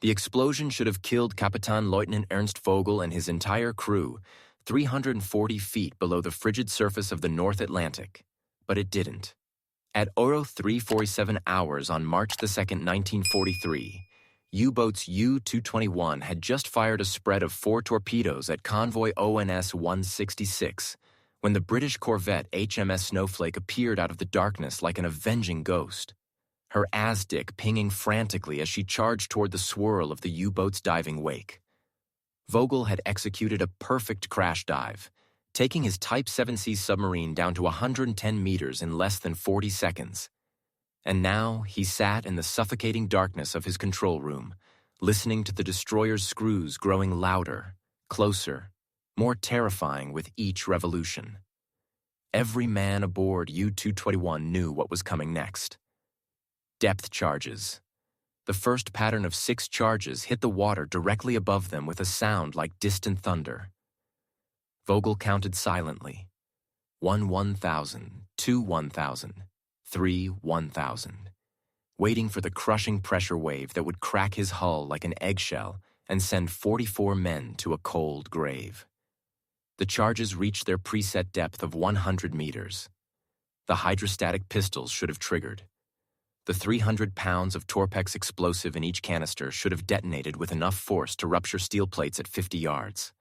The explosion should have killed Kapitan Lieutenant Ernst Vogel and his entire crew 340 feet below the frigid surface of the North Atlantic, but it didn't. At 0347 hours on March 2, 1943, U-boats U-221 had just fired a spread of 4 torpedoes at convoy ONS-166 when the British corvette HMS Snowflake appeared out of the darkness like an avenging ghost, her ASDIC pinging frantically as she charged toward the swirl of the U-boat's diving wake. Vogel had executed a perfect crash dive, taking his Type 7C submarine down to 110 meters in less than 40 seconds. And now he sat in the suffocating darkness of his control room, listening to the destroyer's screws growing louder, closer, more terrifying with each revolution. Every man aboard U-221 knew what was coming next. Depth charges. The first pattern of 6 charges hit the water directly above them with a sound like distant thunder. Vogel counted silently. 1 1,000, 2 1,000, 3 1,000, waiting for the crushing pressure wave that would crack his hull like an eggshell and send 44 men to a cold grave. The charges reached their preset depth of 100 meters. The hydrostatic pistols should have triggered. The 300 pounds of Torpex explosive in each canister should have detonated with enough force to rupture steel plates at 50 yards.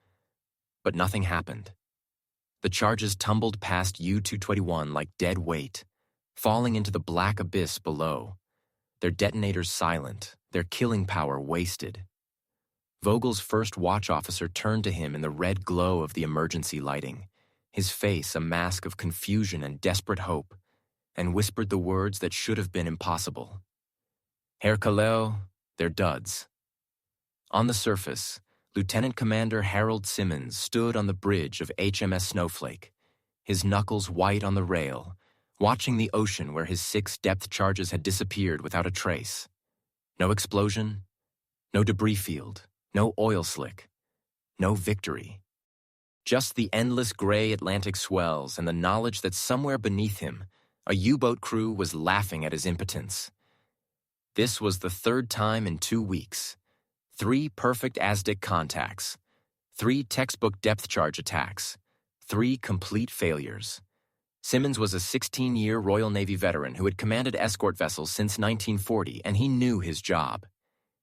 But nothing happened. The charges tumbled past U-221 like dead weight, falling into the black abyss below, their detonators silent, their killing power wasted. Vogel's first watch officer turned to him in the red glow of the emergency lighting, his face a mask of confusion and desperate hope, and whispered the words that should have been impossible. Herr Kaleo, they're duds. On the surface, Lieutenant Commander Harold Simmons stood on the bridge of HMS Snowflake, his knuckles white on the rail, watching the ocean where his 6 depth charges had disappeared without a trace. No explosion, no debris field, no oil slick, no victory. Just the endless gray Atlantic swells and the knowledge that somewhere beneath him, a U-boat crew was laughing at his impotence. This was the 3rd time in 2 weeks. 3 perfect ASDIC contacts, 3 textbook depth charge attacks, 3 complete failures. Simmons was a 16-year Royal Navy veteran who had commanded escort vessels since 1940, and he knew his job.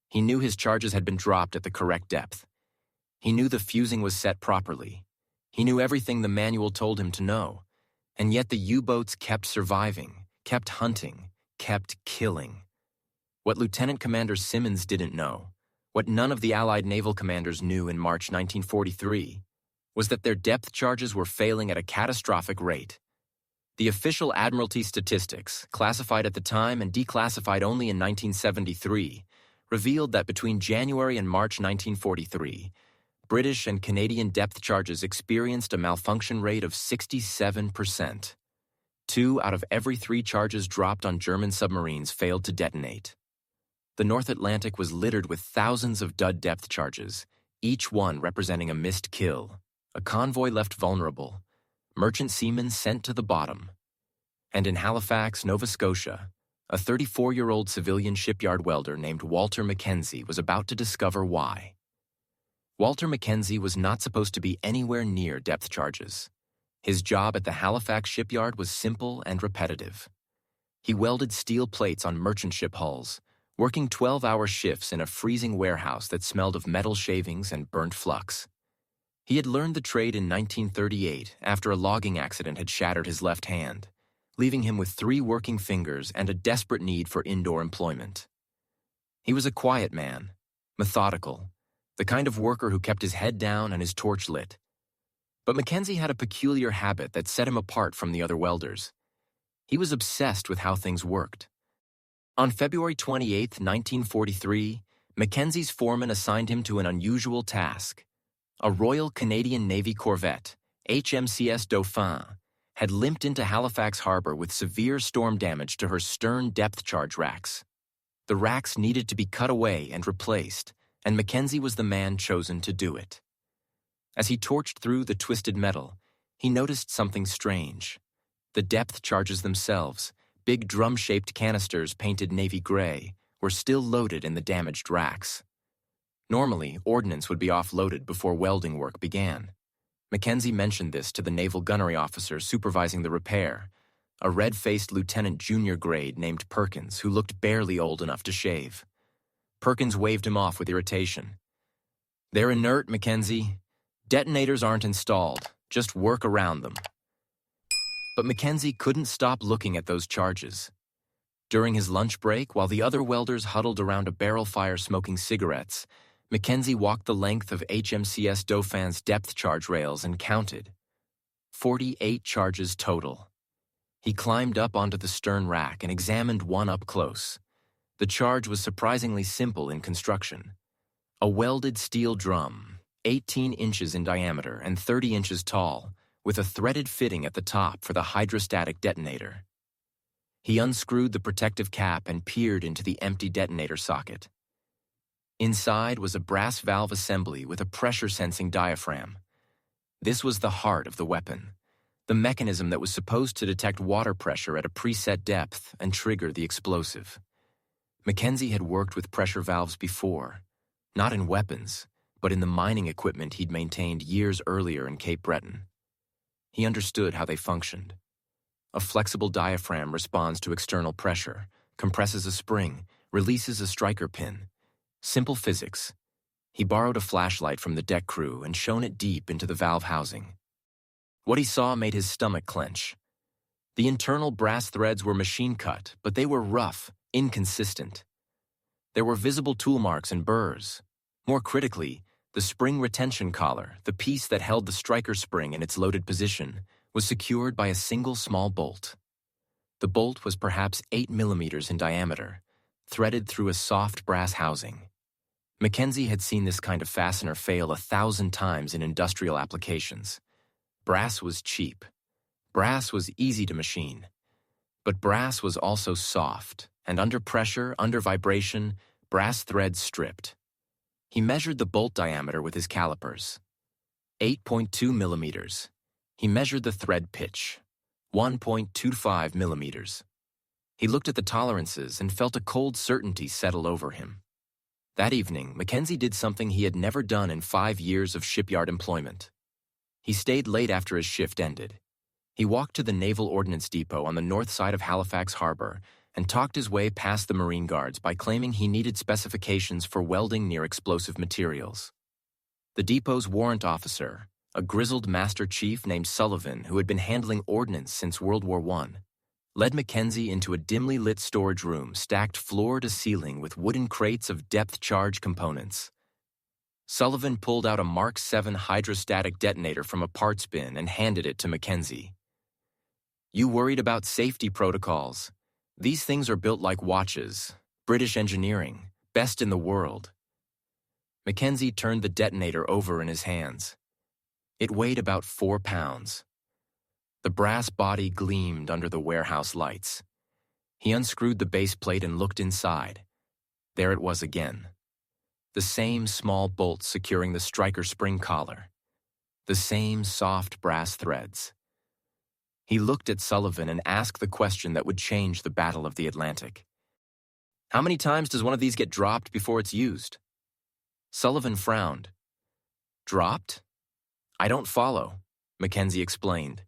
He knew his charges had been dropped at the correct depth. He knew the fusing was set properly. He knew everything the manual told him to know. And yet the U-boats kept surviving, kept hunting, kept killing. What Lieutenant Commander Simmons didn't know, what none of the Allied naval commanders knew in March 1943, was that their depth charges were failing at a catastrophic rate. The official Admiralty statistics, classified at the time and declassified only in 1973, revealed that between January and March 1943, British and Canadian depth charges experienced a malfunction rate of 67%. 2 out of every 3 charges dropped on German submarines failed to detonate. The North Atlantic was littered with thousands of dud depth charges, each one representing a missed kill, a convoy left vulnerable, merchant seamen sent to the bottom. And in Halifax, Nova Scotia, a 34-year-old civilian shipyard welder named Walter McKenzie was about to discover why. Walter McKenzie was not supposed to be anywhere near depth charges. His job at the Halifax shipyard was simple and repetitive. He welded steel plates on merchant ship hulls, working 12-hour shifts in a freezing warehouse that smelled of metal shavings and burnt flux. He had learned the trade in 1938 after a logging accident had shattered his left hand, leaving him with 3 working fingers and a desperate need for indoor employment. He was a quiet man, methodical, the kind of worker who kept his head down and his torch lit. But McKenzie had a peculiar habit that set him apart from the other welders. He was obsessed with how things worked. On February 28, 1943, McKenzie's foreman assigned him to an unusual task. A Royal Canadian Navy corvette, HMCS Dauphin, had limped into Halifax Harbor with severe storm damage to her stern depth charge racks. The racks needed to be cut away and replaced, and McKenzie was the man chosen to do it. As he torched through the twisted metal, he noticed something strange. The depth charges themselves, big drum-shaped canisters painted navy gray, were still loaded in the damaged racks. Normally, ordnance would be offloaded before welding work began. McKenzie mentioned this to the naval gunnery officer supervising the repair, a red-faced lieutenant junior grade named Perkins who looked barely old enough to shave. Perkins waved him off with irritation. "They're inert, McKenzie. Detonators aren't installed. Just work around them." But McKenzie couldn't stop looking at those charges. During his lunch break, while the other welders huddled around a barrel fire smoking cigarettes, McKenzie walked the length of HMCS Dauphin's depth charge rails and counted. 48 charges total. He climbed up onto the stern rack and examined one up close. The charge was surprisingly simple in construction. A welded steel drum, 18 inches in diameter and 30 inches tall, with a threaded fitting at the top for the hydrostatic detonator. He unscrewed the protective cap and peered into the empty detonator socket. Inside was a brass valve assembly with a pressure-sensing diaphragm. This was the heart of the weapon, the mechanism that was supposed to detect water pressure at a preset depth and trigger the explosive. McKenzie had worked with pressure valves before, not in weapons, but in the mining equipment he'd maintained years earlier in Cape Breton. He understood how they functioned. A flexible diaphragm responds to external pressure, compresses a spring, releases a striker pin. Simple physics. He borrowed a flashlight from the deck crew and shone it deep into the valve housing. What he saw made his stomach clench. The internal brass threads were machine-cut, but they were rough, inconsistent. There were visible tool marks and burrs. More critically, the spring retention collar, the piece that held the striker spring in its loaded position, was secured by a single small bolt. The bolt was perhaps 8 millimeters in diameter, threaded through a soft brass housing. McKenzie had seen this kind of fastener fail 1,000 times in industrial applications. Brass was cheap. Brass was easy to machine. But brass was also soft, and under pressure, under vibration, brass threads stripped. He measured the bolt diameter with his calipers. 8.2 millimeters. He measured the thread pitch. 1.25 millimeters. He looked at the tolerances and felt a cold certainty settle over him. That evening, McKenzie did something he had never done in 5 years of shipyard employment. He stayed late after his shift ended. He walked to the Naval Ordnance Depot on the north side of Halifax Harbor and talked his way past the Marine Guards by claiming he needed specifications for welding near explosive materials. The depot's warrant officer, a grizzled master chief named Sullivan who had been handling ordnance since World War I, led McKenzie into a dimly lit storage room stacked floor to ceiling with wooden crates of depth charge components. Sullivan pulled out a Mark 7 hydrostatic detonator from a parts bin and handed it to McKenzie. "You worried about safety protocols? These things are built like watches. British engineering, best in the world." McKenzie turned the detonator over in his hands. It weighed about 4 pounds. The brass body gleamed under the warehouse lights. He unscrewed the base plate and looked inside. There it was again. The same small bolt securing the striker spring collar. The same soft brass threads. He looked at Sullivan and asked the question that would change the Battle of the Atlantic. "How many times does one of these get dropped before it's used?" Sullivan frowned. "Dropped? I don't follow," McKenzie explained.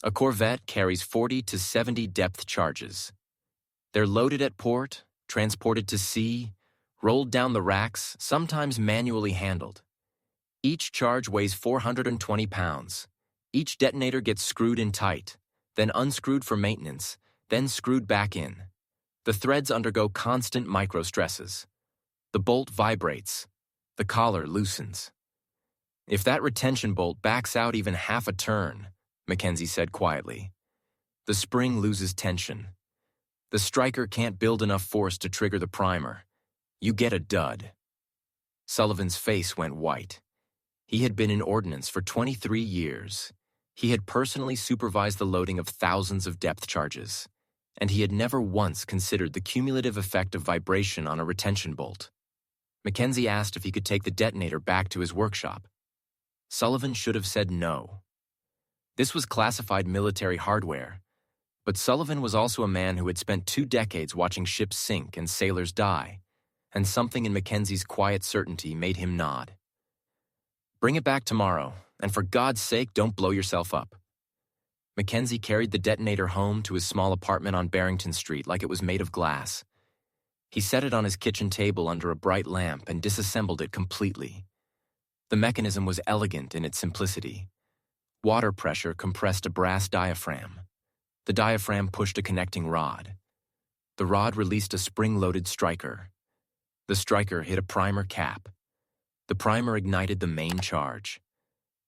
"A corvette carries 40 to 70 depth charges. They're loaded at port, transported to sea, rolled down the racks, sometimes manually handled. Each charge weighs 420 pounds. Each detonator gets screwed in tight, then unscrewed for maintenance, then screwed back in. The threads undergo constant microstresses. The bolt vibrates. The collar loosens. If that retention bolt backs out even half a turn," McKenzie said quietly, "the spring loses tension. The striker can't build enough force to trigger the primer. You get a dud." Sullivan's face went white. He had been in ordnance for 23 years. He had personally supervised the loading of thousands of depth charges, and he had never once considered the cumulative effect of vibration on a retention bolt. McKenzie asked if he could take the detonator back to his workshop. Sullivan should have said no. This was classified military hardware, but Sullivan was also a man who had spent 2 decades watching ships sink and sailors die. and something in Mackenzie's quiet certainty made him nod. "Bring it back tomorrow, and for God's sake, don't blow yourself up." Mackenzie carried the detonator home to his small apartment on Barrington Street like it was made of glass. He set it on his kitchen table under a bright lamp and disassembled it completely. The mechanism was elegant in its simplicity. Water pressure compressed a brass diaphragm. The diaphragm pushed a connecting rod. The rod released a spring-loaded striker. The striker hit a primer cap. The primer ignited the main charge.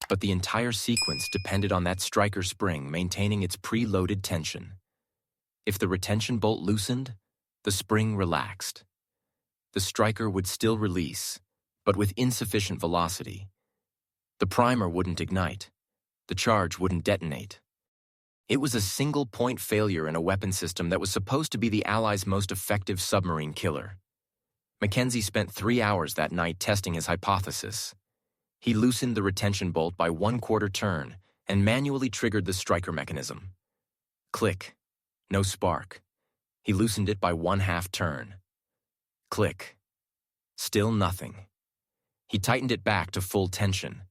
But the entire sequence depended on that striker spring maintaining its pre-loaded tension. If the retention bolt loosened, the spring relaxed. The striker would still release, but with insufficient velocity. The primer wouldn't ignite. The charge wouldn't detonate. It was a single-point failure in a weapon system that was supposed to be the Allies' most effective submarine killer. Mackenzie spent 3 hours that night testing his hypothesis. He loosened the retention bolt by 1/4 turn and manually triggered the striker mechanism. Click. No spark. He loosened it by 1/2 turn. Click. Still nothing. He tightened it back to full tension.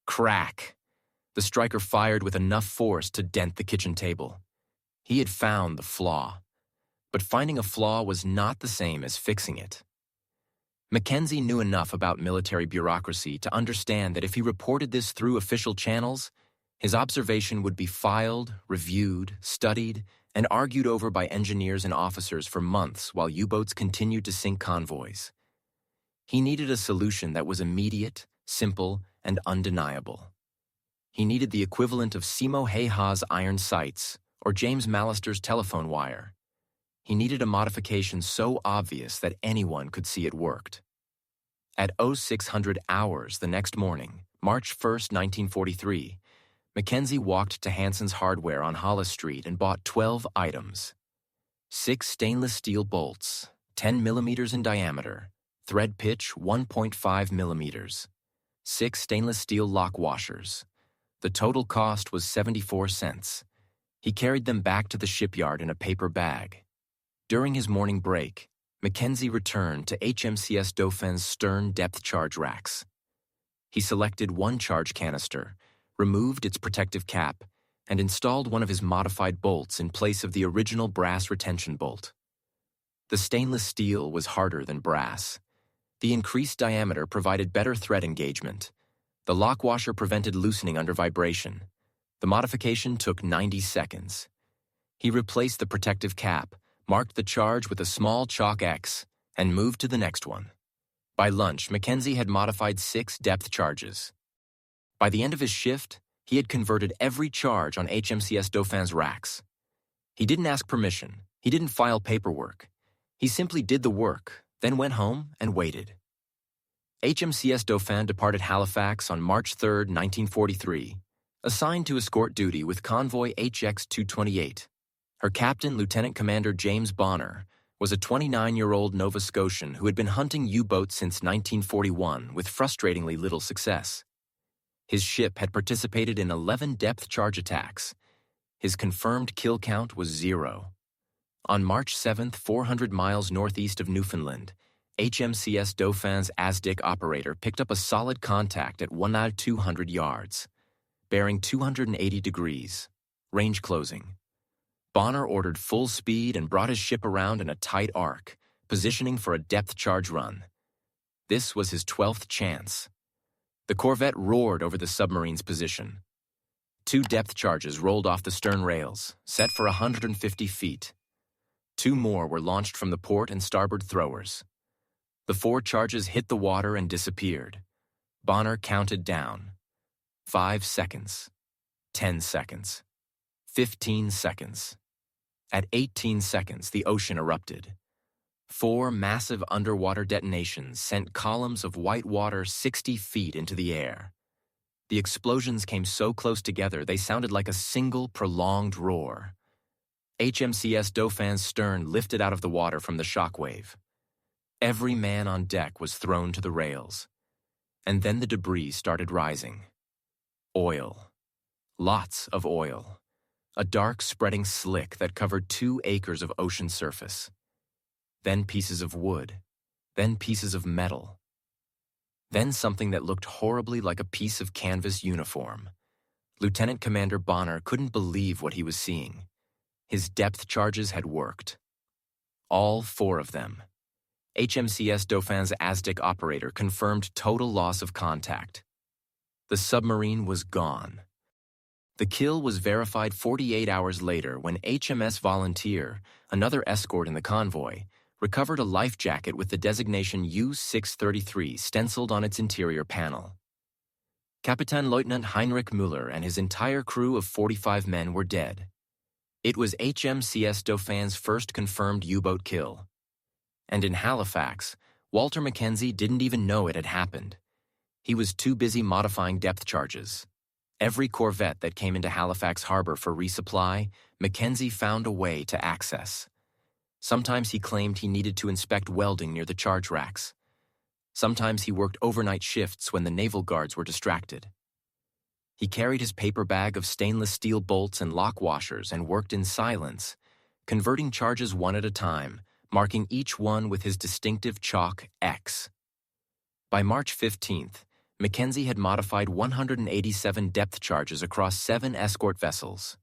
Crack. The striker fired with enough force to dent the kitchen table. He had found the flaw. But finding a flaw was not the same as fixing it. Mackenzie knew enough about military bureaucracy to understand that if he reported this through official channels, his observation would be filed, reviewed, studied, and argued over by engineers and officers for months while U-boats continued to sink convoys. He needed a solution that was immediate, simple, and undeniable. He needed the equivalent of Simo Häyhä's iron sights or James Mallister's telephone wire. He needed a modification so obvious that anyone could see it worked. At 0600 hours the next morning, March 1st, 1943, Mackenzie walked to Hanson's Hardware on Hollis Street and bought 12 items. 6 stainless steel bolts, 10 millimeters in diameter, thread pitch 1.5 millimeters. 6 stainless steel lock washers. The total cost was 74 cents. He carried them back to the shipyard in a paper bag. During his morning break, Mackenzie returned to HMCS Dauphin's stern depth charge racks. He selected one charge canister, removed its protective cap, and installed one of his modified bolts in place of the original brass retention bolt. The stainless steel was harder than brass. The increased diameter provided better thread engagement. The lock washer prevented loosening under vibration. The modification took 90 seconds. He replaced the protective cap, marked the charge with a small chalk X, and moved to the next one. By lunch, Mackenzie had modified 6 depth charges. By the end of his shift, he had converted every charge on HMCS Dauphin's racks. He didn't ask permission. He didn't file paperwork. He simply did the work, then went home and waited. HMCS Dauphin departed Halifax on March 3, 1943, assigned to escort duty with convoy HX-228. Her captain, Lieutenant Commander James Bonner, was a 29-year-old Nova Scotian who had been hunting U-boats since 1941 with frustratingly little success. His ship had participated in 11 depth charge attacks. His confirmed kill count was 0. On March 7th, 400 miles northeast of Newfoundland, HMCS Dauphin's ASDIC operator picked up a solid contact at 200 yards, bearing 280 degrees, range closing. Bonner ordered full speed and brought his ship around in a tight arc, positioning for a depth charge run. This was his 12th chance. The corvette roared over the submarine's position. 2 depth charges rolled off the stern rails, set for 150 feet. 2 more were launched from the port and starboard throwers. The 4 charges hit the water and disappeared. Bonner counted down. 5 seconds. 10 seconds. 15 seconds. At 18 seconds, the ocean erupted. 4 massive underwater detonations sent columns of white water 60 feet into the air. The explosions came so close together they sounded like a single prolonged roar. HMCS Dauphin's stern lifted out of the water from the shockwave. Every man on deck was thrown to the rails. And then the debris started rising. Oil. Lots of oil. A dark spreading slick that covered 2 acres of ocean surface. Then pieces of wood. then pieces of metal, then something that looked horribly like a piece of canvas uniform. Lieutenant Commander Bonner couldn't believe what he was seeing. His depth charges had worked. All 4 of them. HMCS Dauphin's Aztec operator confirmed total loss of contact. The submarine was gone. The kill was verified 48 hours later when HMS Volunteer, another escort in the convoy, recovered a life jacket with the designation U-633 stenciled on its interior panel. Captain Lieutenant Heinrich Müller and his entire crew of 45 men were dead. It was HMCS Dauphin's first confirmed U-boat kill. And in Halifax, Walter McKenzie didn't even know it had happened. He was too busy modifying depth charges. Every corvette that came into Halifax harbor for resupply, McKenzie found a way to access. Sometimes he claimed he needed to inspect welding near the charge racks. Sometimes he worked overnight shifts when the naval guards were distracted. He carried his paper bag of stainless steel bolts and lock washers and worked in silence, converting charges one at a time, marking each one with his distinctive chalk X. By March 15th, McKenzie had modified 187 depth charges across 7 escort vessels.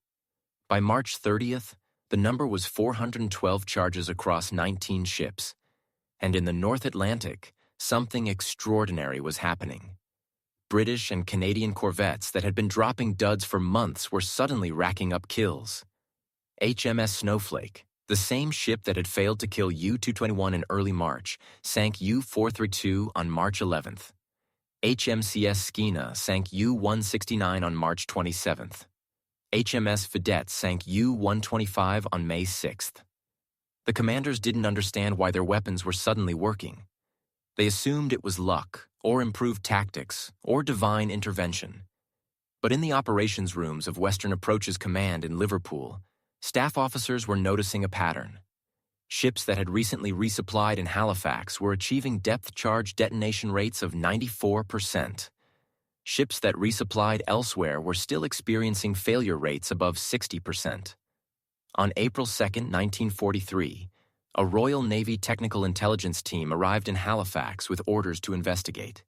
By March 30th, the number was 412 charges across 19 ships. And in the North Atlantic, something extraordinary was happening. British and Canadian corvettes that had been dropping duds for months were suddenly racking up kills. HMS Snowflake, the same ship that had failed to kill U-221 in early March, sank U-432 on March 11th. HMCS Skeena sank U-169 on March 27th. HMS Vedette sank U-125 on May 6th. The commanders didn't understand why their weapons were suddenly working. They assumed it was luck, or improved tactics, or divine intervention. But in the operations rooms of Western Approach's command in Liverpool, staff officers were noticing a pattern. Ships that had recently resupplied in Halifax were achieving depth charge detonation rates of 94%. Ships that resupplied elsewhere were still experiencing failure rates above 60%. On April 2, 1943, a Royal Navy technical intelligence team arrived in Halifax with orders to investigate.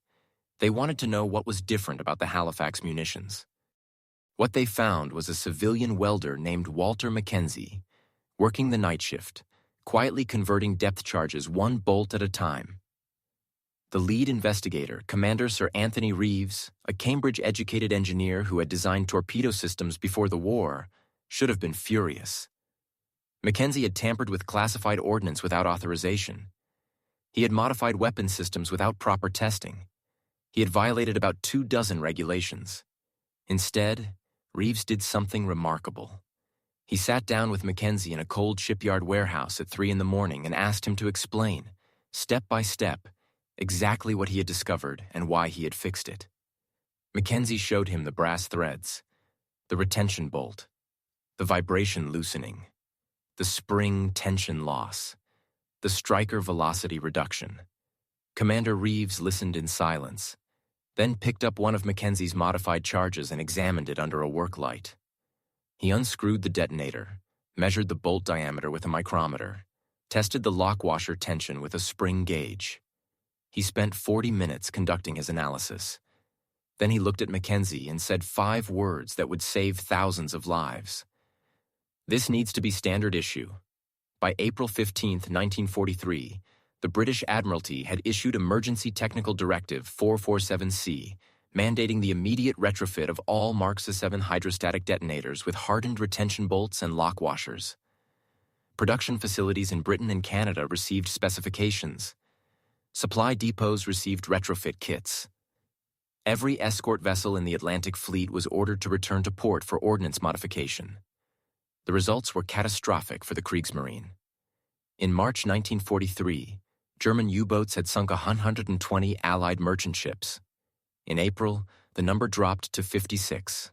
They wanted to know what was different about the Halifax munitions. What they found was a civilian welder named Walter McKenzie, working the night shift, quietly converting depth charges 1 bolt at a time. The lead investigator, Commander Sir Anthony Reeves, a Cambridge-educated engineer who had designed torpedo systems before the war, should have been furious. McKenzie had tampered with classified ordnance without authorization. He had modified weapon systems without proper testing. He had violated about 24 regulations. Instead, Reeves did something remarkable. He sat down with McKenzie in a cold shipyard warehouse at 3 a.m. and asked him to explain, step by step, exactly what he had discovered and why he had fixed it. McKenzie showed him the brass threads, the retention bolt, the vibration loosening, the spring tension loss, the striker velocity reduction. Commander Reeves listened in silence, then picked up one of McKenzie's modified charges and examined it under a work light. He unscrewed the detonator, measured the bolt diameter with a micrometer, tested the lock washer tension with a spring gauge. He spent 40 minutes conducting his analysis. Then he looked at McKenzie and said 5 words that would save thousands of lives. This needs to be standard issue. By April 15, 1943, the British Admiralty had issued Emergency Technical Directive 447C, mandating the immediate retrofit of all Mark VII hydrostatic detonators with hardened retention bolts and lock washers. Production facilities in Britain and Canada received specifications. Supply depots received retrofit kits. Every escort vessel in the Atlantic Fleet was ordered to return to port for ordnance modification. The results were catastrophic for the Kriegsmarine. In March 1943, German U-boats had sunk 120 Allied merchant ships. In April, the number dropped to 56.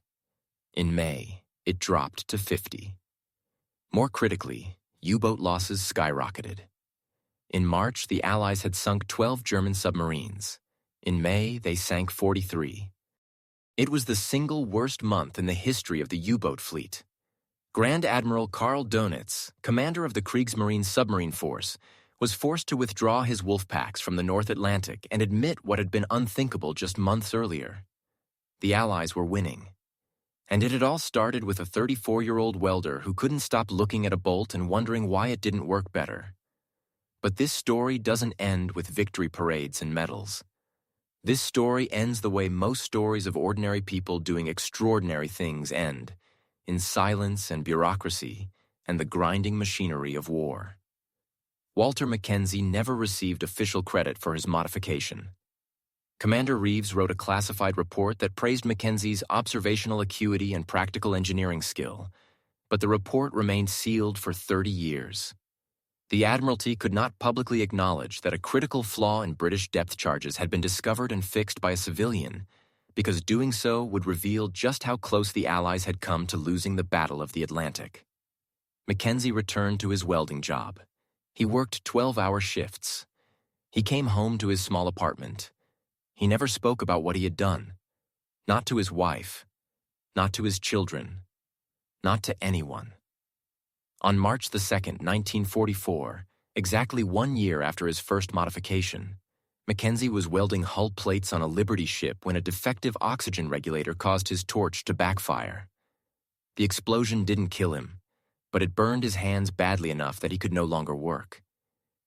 In May, it dropped to 50. More critically, U-boat losses skyrocketed. In March, the Allies had sunk 12 German submarines. In May, they sank 43. It was the single worst month in the history of the U-boat fleet. Grand Admiral Karl Dönitz, commander of the Kriegsmarine submarine force, was forced to withdraw his wolf packs from the North Atlantic and admit what had been unthinkable just months earlier. The Allies were winning. And it had all started with a 34-year-old welder who couldn't stop looking at a bolt and wondering why it didn't work better. But this story doesn't end with victory parades and medals. This story ends the way most stories of ordinary people doing extraordinary things end, in silence and bureaucracy and the grinding machinery of war. Walter McKenzie never received official credit for his modification. Commander Reeves wrote a classified report that praised McKenzie's observational acuity and practical engineering skill, but the report remained sealed for 30 years. The Admiralty could not publicly acknowledge that a critical flaw in British depth charges had been discovered and fixed by a civilian, because doing so would reveal just how close the Allies had come to losing the Battle of the Atlantic. McKenzie returned to his welding job. He worked 12-hour shifts. He came home to his small apartment. He never spoke about what he had done. Not to his wife. Not to his children. Not to anyone. On March 2, 1944, exactly 1 year after his first modification, McKenzie was welding hull plates on a Liberty ship when a defective oxygen regulator caused his torch to backfire. The explosion didn't kill him, but it burned his hands badly enough that he could no longer work.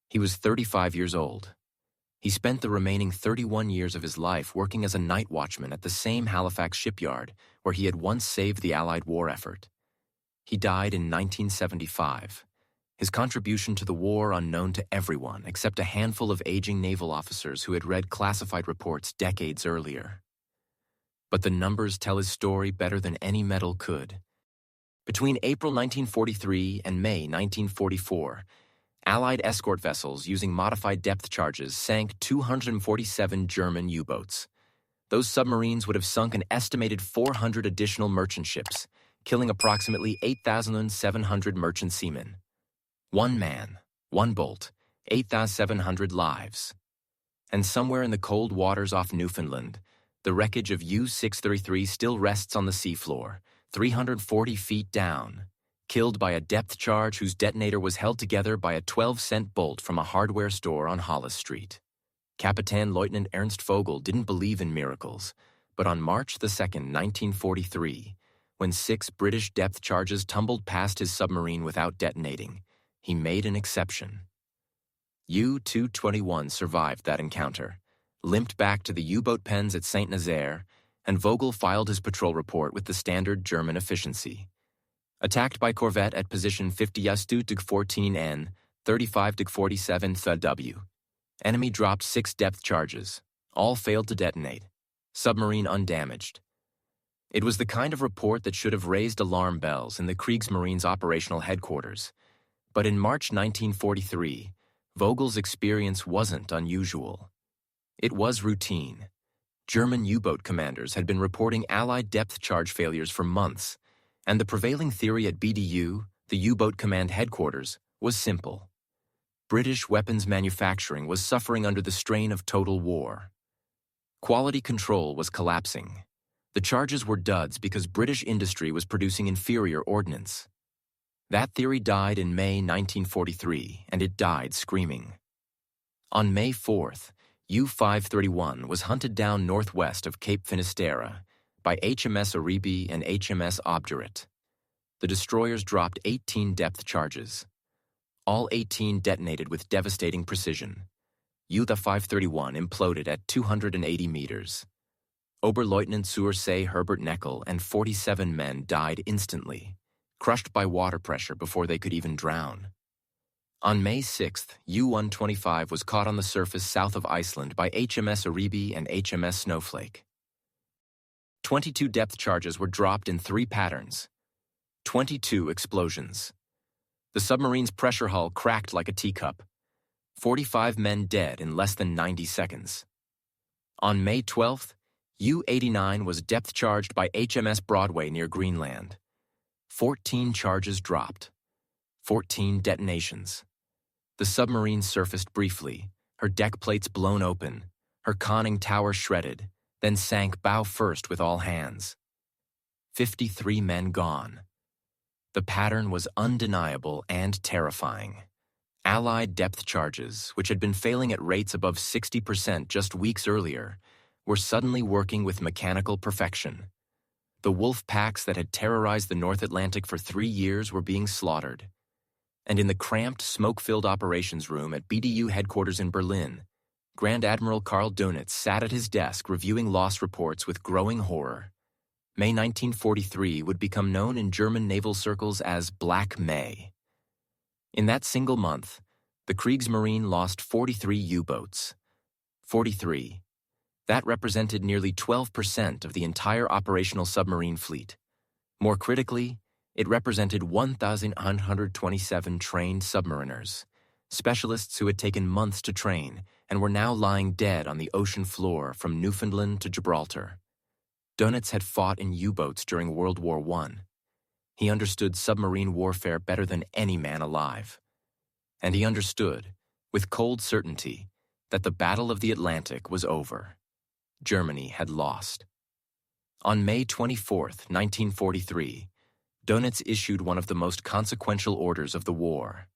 He was 35 years old. He spent the remaining 31 years of his life working as a night watchman at the same Halifax shipyard where he had once saved the Allied war effort. He died in 1975, his contribution to the war unknown to everyone except a handful of aging naval officers who had read classified reports decades earlier. But the numbers tell his story better than any medal could. Between April 1943 and May 1944, Allied escort vessels using modified depth charges sank 247 German U-boats. Those submarines would have sunk an estimated 400 additional merchant ships, killing approximately 8,700 merchant seamen. One man, one bolt, 8,700 lives. And somewhere in the cold waters off Newfoundland, the wreckage of U-633 still rests on the seafloor, 340 feet down, killed by a depth charge whose detonator was held together by a 12-cent bolt from a hardware store on Hollis Street. Captain Lieutenant Ernst Vogel didn't believe in miracles, but on March 2, 1943, when 6 British depth charges tumbled past his submarine without detonating, he made an exception. U-221 survived that encounter, limped back to the U-boat pens at Saint-Nazaire, and Vogel filed his patrol report with the standard German efficiency. Attacked by corvette at position 50-14N, 35-47 THW. Enemy dropped 6 depth charges. All failed to detonate. Submarine undamaged. It was the kind of report that should have raised alarm bells in the Kriegsmarine's operational headquarters. But in March 1943, Vogel's experience wasn't unusual. It was routine. German U-boat commanders had been reporting Allied depth charge failures for months, and the prevailing theory at BDU, the U-boat command headquarters, was simple. British weapons manufacturing was suffering under the strain of total war. Quality control was collapsing. The charges were duds because British industry was producing inferior ordnance. That theory died in May 1943, and it died screaming. On May 4th, U-531 was hunted down northwest of Cape Finisterre by HMS Oribe and HMS Obdurate. The destroyers dropped 18 depth charges. All 18 detonated with devastating precision. U-531 imploded at 280 meters. Oberleutnant Sur-See Herbert Neckel and 47 men died instantly, crushed by water pressure before they could even drown. On May 6th, U-125 was caught on the surface south of Iceland by HMS Oribe and HMS Snowflake. 22 depth charges were dropped in 3 patterns. 22 explosions. The submarine's pressure hull cracked like a teacup. 45 men dead in less than 90 seconds. On May 12th, U-89 was depth charged by HMS Broadway near Greenland. 14 charges dropped. 14 detonations. The submarine surfaced briefly, her deck plates blown open, her conning tower shredded, then sank bow first with all hands. 53 men gone. The pattern was undeniable and terrifying. Allied depth charges, which had been failing at rates above 60% just weeks earlier, were suddenly working with mechanical perfection. The wolf packs that had terrorized the North Atlantic for 3 years were being slaughtered. And in the cramped, smoke-filled operations room at BDU headquarters in Berlin, Grand Admiral Karl Dönitz sat at his desk reviewing loss reports with growing horror. May 1943 would become known in German naval circles as Black May. In that single month, the Kriegsmarine lost 43 U-boats. 43. That represented nearly 12% of the entire operational submarine fleet. More critically, it represented 1,127 trained submariners, specialists who had taken months to train and were now lying dead on the ocean floor from Newfoundland to Gibraltar. Dönitz had fought in U-boats during World War I. He understood submarine warfare better than any man alive. And he understood, with cold certainty, that the Battle of the Atlantic was over. Germany had lost. On May 24, 1943, Dönitz issued one of the most consequential orders of the war.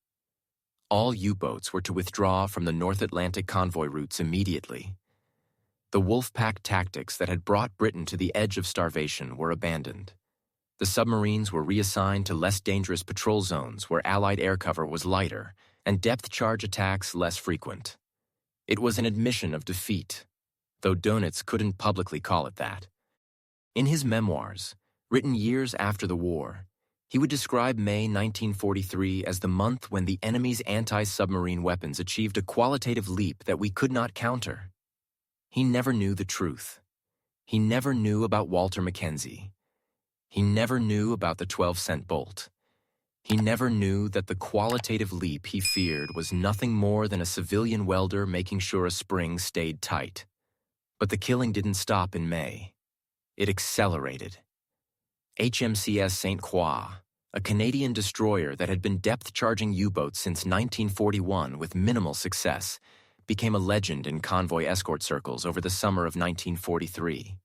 All U-boats were to withdraw from the North Atlantic convoy routes immediately. The wolf-pack tactics that had brought Britain to the edge of starvation were abandoned. The submarines were reassigned to less dangerous patrol zones where Allied air cover was lighter and depth charge attacks less frequent. It was an admission of defeat, though Dönitz couldn't publicly call it that. In his memoirs, written years after the war, he would describe May 1943 as the month when the enemy's anti-submarine weapons achieved a qualitative leap that we could not counter. He never knew the truth. He never knew about Walter McKenzie. He never knew about the 12-cent bolt. He never knew that the qualitative leap he feared was nothing more than a civilian welder making sure a spring stayed tight. But the killing didn't stop in May. It accelerated. HMCS St. Croix, a Canadian destroyer that had been depth-charging U-boats since 1941 with minimal success, became a legend in convoy escort circles over the summer of 1943.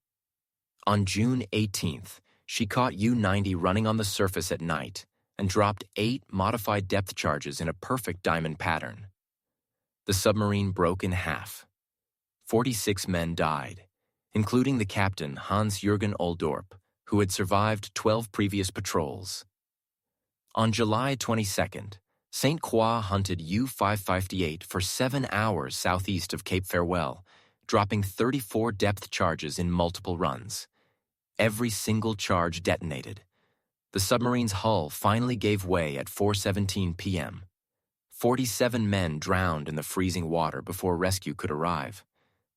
On June 18th, she caught U-90 running on the surface at night and dropped 8 modified depth charges in a perfect diamond pattern. The submarine broke in half. 46 men died, including the captain Hans-Jürgen Oldorp, who had survived 12 previous patrols. On July 22nd, St. Croix hunted U-558 for 7 hours southeast of Cape Farewell, dropping 34 depth charges in multiple runs. Every single charge detonated. The submarine's hull finally gave way at 4:17 p.m. 47 men drowned in the freezing water before rescue could arrive,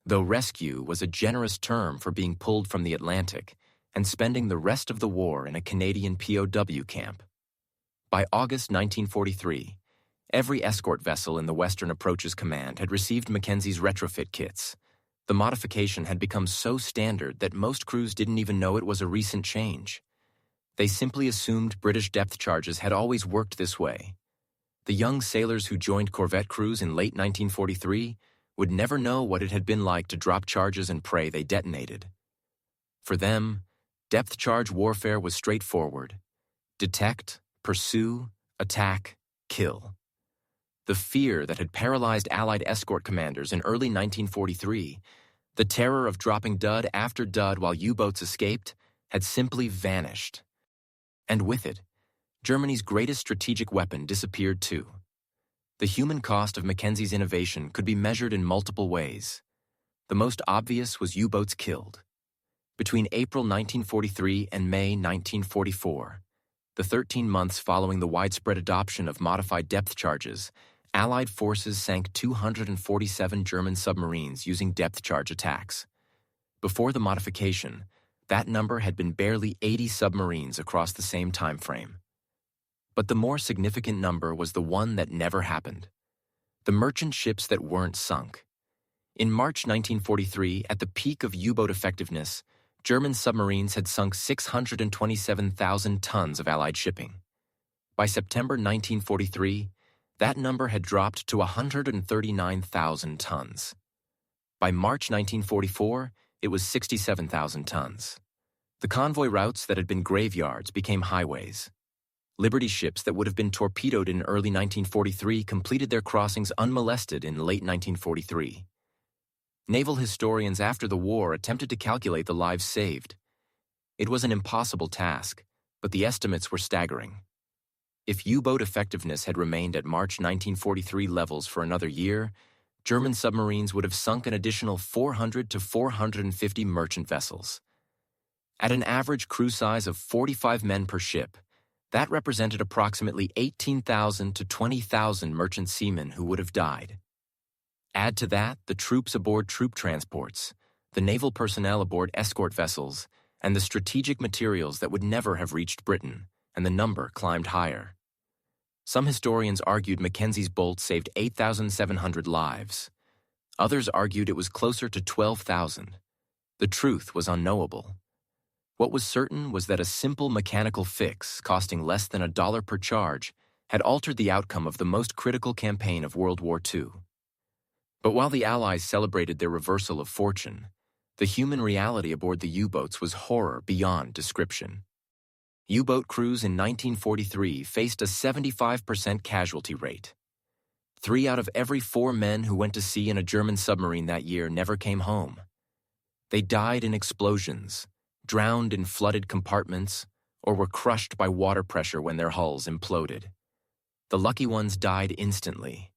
though rescue was a generous term for being pulled from the Atlantic and spending the rest of the war in a Canadian POW camp. By August 1943, every escort vessel in the Western Approaches Command had received Mackenzie's retrofit kits. The modification had become so standard that most crews didn't even know it was a recent change. They simply assumed British depth charges had always worked this way. The young sailors who joined corvette crews in late 1943 would never know what it had been like to drop charges and pray they detonated. For them, depth charge warfare was straightforward. Detect, pursue, attack, kill. The fear that had paralyzed Allied escort commanders in early 1943, the terror of dropping dud after dud while U-boats escaped, had simply vanished. And with it, Germany's greatest strategic weapon disappeared too. The human cost of Mackenzie's innovation could be measured in multiple ways. The most obvious was U-boats killed. Between April 1943 and May 1944, the 13 months following the widespread adoption of modified depth charges, Allied forces sank 247 German submarines using depth charge attacks. Before the modification, that number had been barely 80 submarines across the same time frame. But the more significant number was the one that never happened: the merchant ships that weren't sunk. In March 1943, at the peak of U-boat effectiveness, German submarines had sunk 627,000 tons of Allied shipping. By September 1943, that number had dropped to 139,000 tons. By March 1944, it was 67,000 tons. The convoy routes that had been graveyards became highways. Liberty ships that would have been torpedoed in early 1943 completed their crossings unmolested in late 1943. Naval historians after the war attempted to calculate the lives saved. It was an impossible task, but the estimates were staggering. If U-boat effectiveness had remained at March 1943 levels for another year, German submarines would have sunk an additional 400 to 450 merchant vessels. At an average crew size of 45 men per ship, that represented approximately 18,000 to 20,000 merchant seamen who would have died. Add to that the troops aboard troop transports, the naval personnel aboard escort vessels, and the strategic materials that would never have reached Britain, and the number climbed higher. Some historians argued Mackenzie's bolt saved 8,700 lives. Others argued it was closer to 12,000. The truth was unknowable. What was certain was that a simple mechanical fix, costing less than $1 per charge, had altered the outcome of the most critical campaign of World War II. But while the Allies celebrated their reversal of fortune, the human reality aboard the U-boats was horror beyond description. U-boat crews in 1943 faced a 75% casualty rate. 3 out of every 4 men who went to sea in a German submarine that year never came home. They died in explosions, drowned in flooded compartments, or were crushed by water pressure when their hulls imploded. The lucky ones died instantly.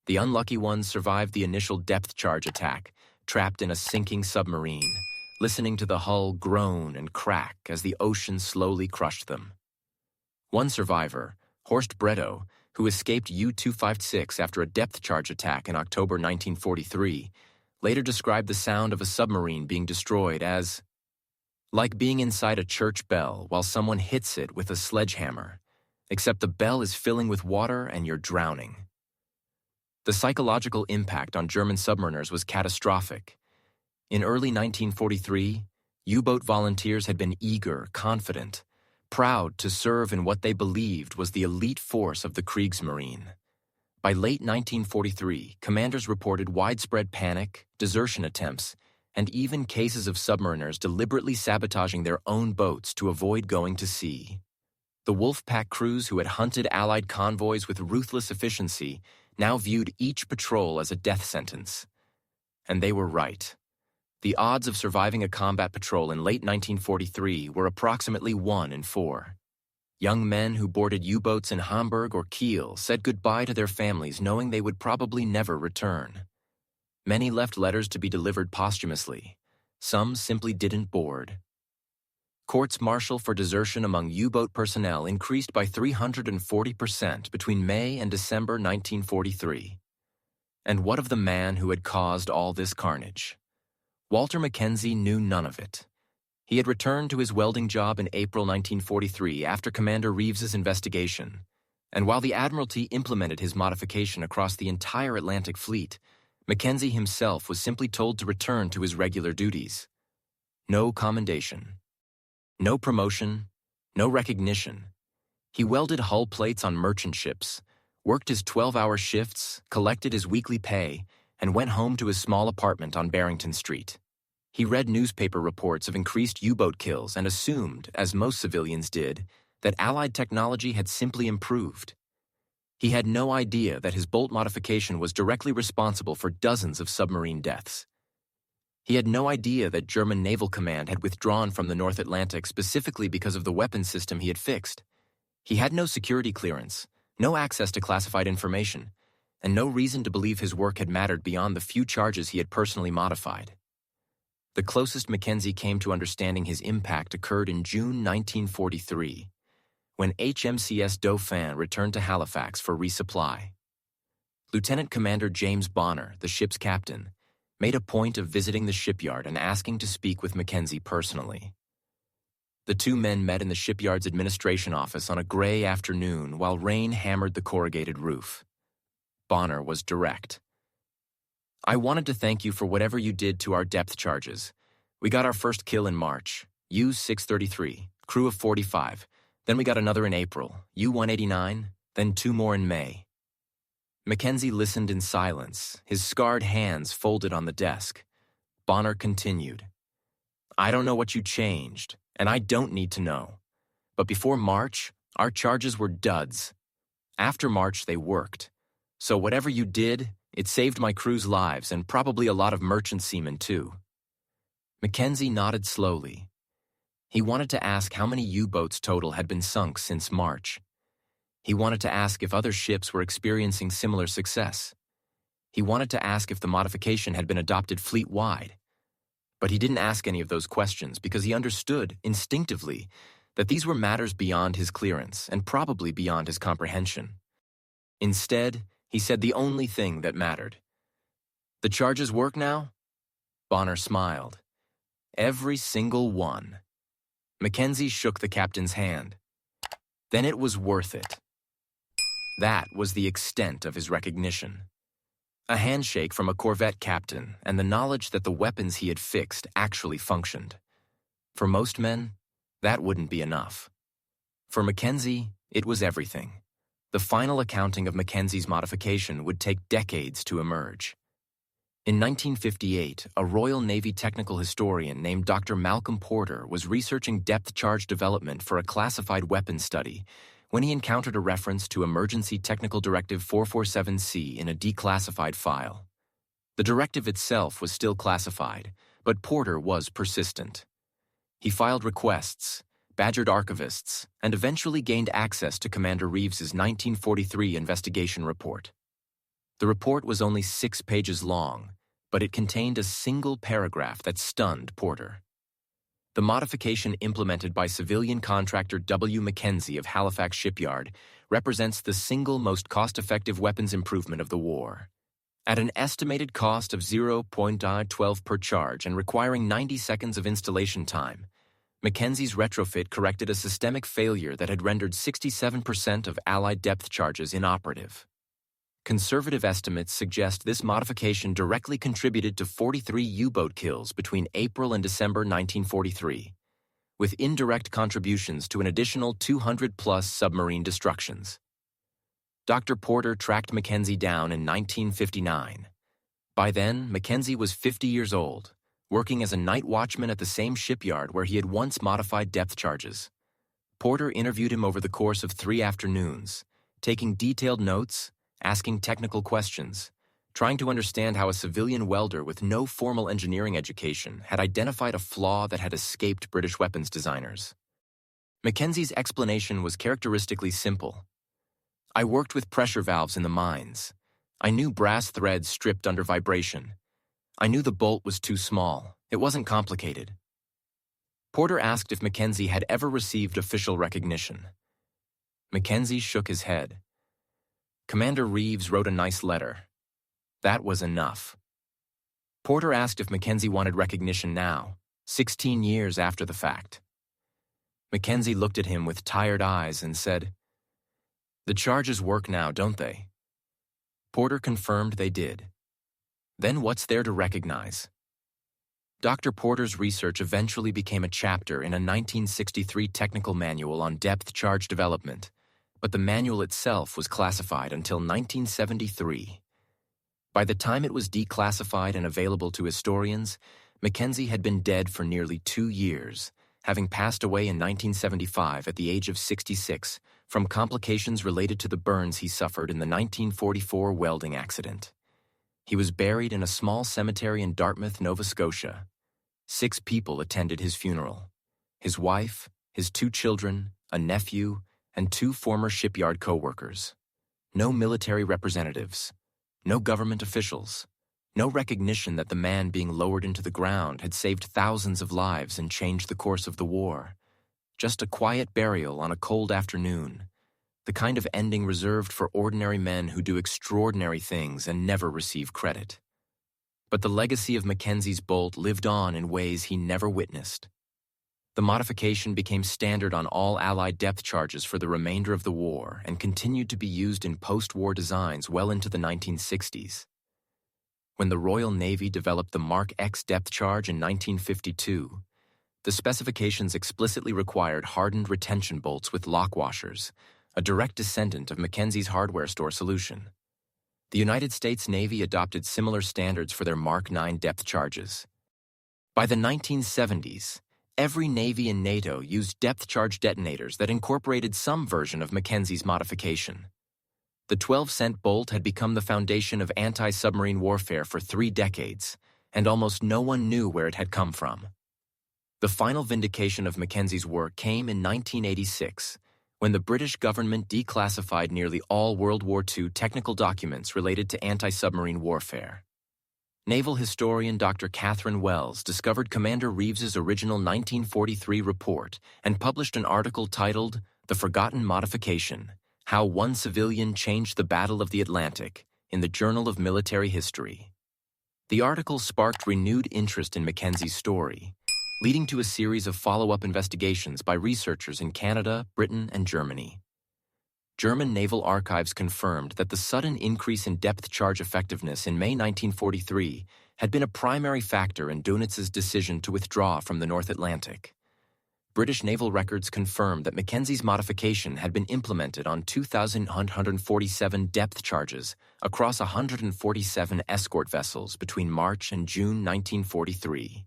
The unlucky ones survived the initial depth charge attack, trapped in a sinking submarine, listening to the hull groan and crack as the ocean slowly crushed them. One survivor, Horst Bredow, who escaped U-256 after a depth charge attack in October 1943, later described the sound of a submarine being destroyed as like being inside a church bell while someone hits it with a sledgehammer, except the bell is filling with water and you're drowning. The psychological impact on German submariners was catastrophic. In early 1943, U-boat volunteers had been eager, confident, proud to serve in what they believed was the elite force of the Kriegsmarine. By late 1943, commanders reported widespread panic, desertion attempts, and even cases of submariners deliberately sabotaging their own boats to avoid going to sea. The Wolfpack crews who had hunted Allied convoys with ruthless efficiency now viewed each patrol as a death sentence. And they were right. The odds of surviving a combat patrol in late 1943 were approximately 1 in 4. Young men who boarded U-boats in Hamburg or Kiel said goodbye to their families knowing they would probably never return. Many left letters to be delivered posthumously. Some simply didn't board. Courts-martial for desertion among U-boat personnel increased by 340% between May and December 1943. And what of the man who had caused all this carnage? Walter McKenzie knew none of it. He had returned to his welding job in April 1943 after Commander Reeves's investigation, and while the Admiralty implemented his modification across the entire Atlantic fleet, McKenzie himself was simply told to return to his regular duties. No commendation. No promotion, no recognition. He welded hull plates on merchant ships, worked his 12-hour shifts, collected his weekly pay, and went home to his small apartment on Barrington Street. He read newspaper reports of increased U-boat kills and assumed, as most civilians did, that Allied technology had simply improved. He had no idea that his bolt modification was directly responsible for dozens of submarine deaths. He had no idea that German Naval Command had withdrawn from the North Atlantic specifically because of the weapons system he had fixed. He had no security clearance, no access to classified information, and no reason to believe his work had mattered beyond the few charges he had personally modified. The closest Mackenzie came to understanding his impact occurred in June 1943, when HMCS Dauphin returned to Halifax for resupply. Lieutenant Commander James Bonner, the ship's captain, made a point of visiting the shipyard and asking to speak with Mackenzie personally. The two men met in the shipyard's administration office on a gray afternoon while rain hammered the corrugated roof. Bonner was direct. "I wanted to thank you for whatever you did to our depth charges. We got our first kill in March, U-633, crew of 45. Then we got another in April, U-189, then 2 more in May." Mackenzie listened in silence, his scarred hands folded on the desk. Bonner continued. "I don't know what you changed, and I don't need to know. But before March, Our charges were duds. After March, they worked. So whatever you did, it saved my crew's lives and probably a lot of merchant seamen too. McKenzie nodded slowly. He wanted to ask how many U-boats total had been sunk since March. He wanted to ask if other ships were experiencing similar success. He wanted to ask if the modification had been adopted fleet-wide. But he didn't ask any of those questions because he understood, instinctively, that these were matters beyond his clearance and probably beyond his comprehension. Instead, he said the only thing that mattered. "The charges work now?" Bonner smiled. "Every single one." McKenzie shook the captain's hand. Then it was worth it. That was the extent of his recognition. A handshake from a corvette captain and the knowledge that the weapons he had fixed actually functioned. For most men, that wouldn't be enough. For McKenzie, it was everything. The final accounting of McKenzie's modification would take decades to emerge. In 1958, a Royal Navy technical historian named Dr. Malcolm Porter was researching depth charge development for a classified weapons study when he encountered a reference to Emergency Technical Directive 447C in a declassified file. The directive itself was still classified, but Porter was persistent. He filed requests, badgered archivists, and eventually gained access to Commander Reeves's 1943 investigation report. The report was only 6 pages long, but it contained a single paragraph that stunned Porter. The modification implemented by civilian contractor W. McKenzie of Halifax Shipyard represents the single most cost-effective weapons improvement of the war. At an estimated cost of 0.12 per charge and requiring 90 seconds of installation time, McKenzie's retrofit corrected a systemic failure that had rendered 67% of Allied depth charges inoperative. Conservative estimates suggest this modification directly contributed to 43 U-boat kills between April and December 1943, with indirect contributions to an additional 200-plus submarine destructions. Dr. Porter tracked McKenzie down in 1959. By then, McKenzie was 50 years old, working as a night watchman at the same shipyard where he had once modified depth charges. Porter interviewed him over the course of 3 afternoons, taking detailed notes, asking technical questions, trying to understand how a civilian welder with no formal engineering education had identified a flaw that had escaped British weapons designers. McKenzie's explanation was characteristically simple. "I worked with pressure valves in the mines. I knew brass threads stripped under vibration. I knew the bolt was too small. It wasn't complicated." Porter asked if McKenzie had ever received official recognition. McKenzie shook his head. "Commander Reeves wrote a nice letter. That was enough." Porter asked if McKenzie wanted recognition now, 16 years after the fact. McKenzie looked at him with tired eyes and said, "The charges work now, don't they?" Porter confirmed they did. "Then what's there to recognize?" Dr. Porter's research eventually became a chapter in a 1963 technical manual on depth charge development, but the manual itself was classified until 1973. By the time it was declassified and available to historians, McKenzie had been dead for nearly 2 years, having passed away in 1975 at the age of 66 from complications related to the burns he suffered in the 1944 welding accident. He was buried in a small cemetery in Dartmouth, Nova Scotia. 6 people attended his funeral: his wife, his 2 children, a nephew, and 2 former shipyard co-workers. No military representatives, no government officials, no recognition that the man being lowered into the ground had saved thousands of lives and changed the course of the war. Just a quiet burial on a cold afternoon, the kind of ending reserved for ordinary men who do extraordinary things and never receive credit. But the legacy of McKenzie's bolt lived on in ways he never witnessed. The modification became standard on all Allied depth charges for the remainder of the war and continued to be used in post-war designs well into the 1960s. When the Royal Navy developed the Mark X depth charge in 1952, the specifications explicitly required hardened retention bolts with lock washers, a direct descendant of McKenzie's hardware store solution. The United States Navy adopted similar standards for their Mark IX depth charges. By the 1970s, Every Navy in NATO used depth-charge detonators that incorporated some version of Mackenzie's modification. The 12-cent bolt had become the foundation of anti-submarine warfare for 3 decades, and almost no one knew where it had come from. The final vindication of Mackenzie's work came in 1986, when the British government declassified nearly all World War II technical documents related to anti-submarine warfare. Naval historian Dr. Catherine Wells discovered Commander Reeves's original 1943 report and published an article titled "The Forgotten Modification: How One Civilian Changed the Battle of the Atlantic" in the Journal of Military History. The article sparked renewed interest in Mackenzie's story, leading to a series of follow-up investigations by researchers in Canada, Britain, and Germany. German naval archives confirmed that the sudden increase in depth charge effectiveness in May 1943 had been a primary factor in Dönitz's decision to withdraw from the North Atlantic. British naval records confirmed that Mackenzie's modification had been implemented on 2,147 depth charges across 147 escort vessels between March and June 1943.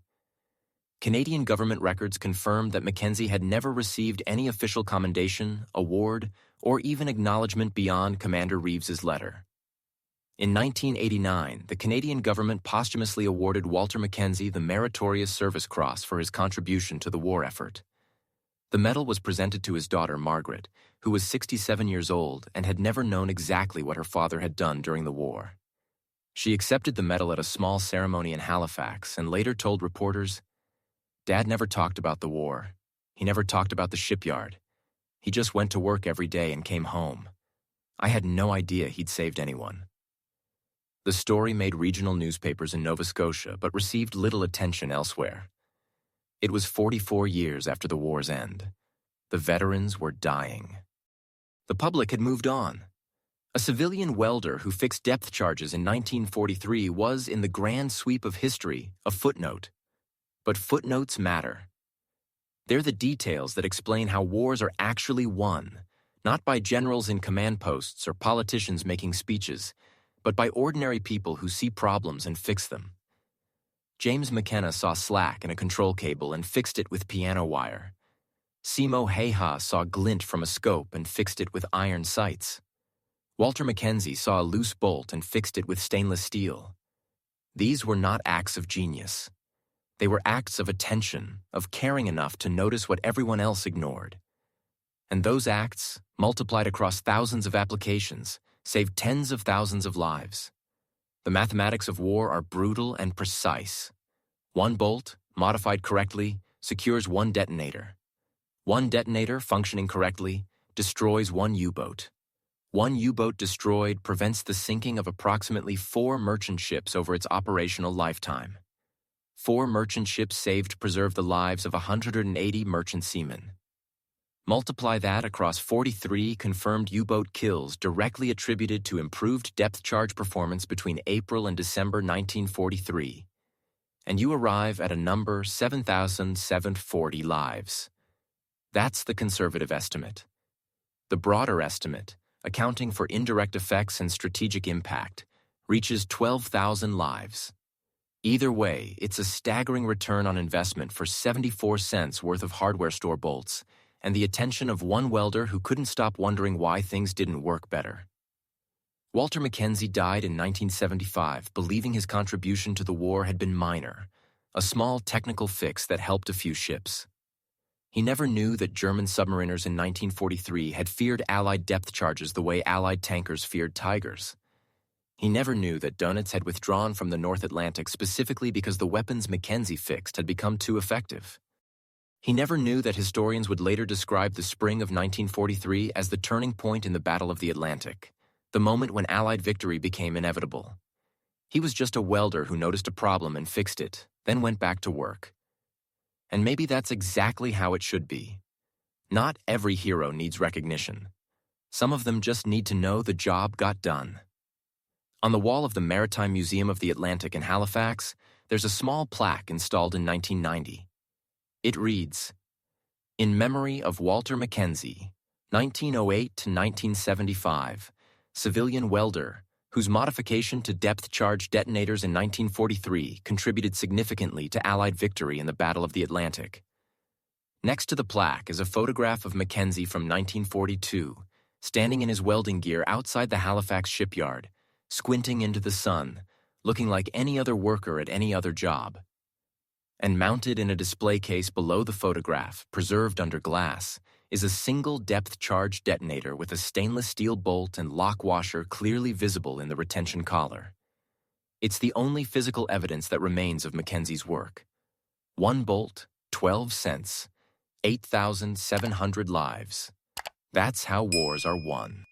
Canadian government records confirmed that Mackenzie had never received any official commendation, award, or even acknowledgement beyond Commander Reeves's letter. In 1989, the Canadian government posthumously awarded Walter McKenzie the Meritorious Service Cross for his contribution to the war effort. The medal was presented to his daughter, Margaret, who was 67 years old and had never known exactly what her father had done during the war. She accepted the medal at a small ceremony in Halifax and later told reporters, "Dad never talked about the war. He never talked about the shipyard. He just went to work every day and came home. I had no idea he'd saved anyone." The story made regional newspapers in Nova Scotia but received little attention elsewhere. It was 44 years after the war's end. The veterans were dying. The public had moved on. A civilian welder who fixed depth charges in 1943 was, in the grand sweep of history, a footnote. But footnotes matter. They're the details that explain how wars are actually won, not by generals in command posts or politicians making speeches, but by ordinary people who see problems and fix them. James McKenna saw slack in a control cable and fixed it with piano wire. Simo Heha saw glint from a scope and fixed it with iron sights. Walter McKenzie saw a loose bolt and fixed it with stainless steel. These were not acts of genius. They were acts of attention, of caring enough to notice what everyone else ignored. And those acts, multiplied across thousands of applications, saved tens of thousands of lives. The mathematics of war are brutal and precise. One bolt, modified correctly, secures one detonator. One detonator, functioning correctly, destroys one U-boat. One U-boat destroyed prevents the sinking of approximately 4 merchant ships over its operational lifetime. 4 merchant ships saved preserved the lives of 180 merchant seamen. Multiply that across 43 confirmed U-boat kills directly attributed to improved depth charge performance between April and December 1943, and you arrive at a number 7,740 lives. That's the conservative estimate. The broader estimate, accounting for indirect effects and strategic impact, reaches 12,000 lives. Either way, it's a staggering return on investment for 74 cents worth of hardware store bolts and the attention of one welder who couldn't stop wondering why things didn't work better. Walter McKenzie died in 1975, believing his contribution to the war had been minor, a small technical fix that helped a few ships. He never knew that German submariners in 1943 had feared Allied depth charges the way Allied tankers feared Tigers. He never knew that Dönitz had withdrawn from the North Atlantic specifically because the weapons Mackenzie fixed had become too effective. He never knew that historians would later describe the spring of 1943 as the turning point in the Battle of the Atlantic, the moment when Allied victory became inevitable. He was just a welder who noticed a problem and fixed it, then went back to work. And maybe that's exactly how it should be. Not every hero needs recognition. Some of them just need to know the job got done. On the wall of the Maritime Museum of the Atlantic in Halifax, there's a small plaque installed in 1990. It reads, "In memory of Walter McKenzie, 1908 to 1975, civilian welder, whose modification to depth-charge detonators in 1943 contributed significantly to Allied victory in the Battle of the Atlantic. Next to the plaque is a photograph of Mackenzie from 1942, standing in his welding gear outside the Halifax shipyard, squinting into the sun, looking like any other worker at any other job. And mounted in a display case below the photograph, preserved under glass, is a single depth charge detonator with a stainless steel bolt and lock washer clearly visible in the retention collar. It's the only physical evidence that remains of Mackenzie's work. 1 bolt, 12 cents, 8,700 lives. That's how wars are won.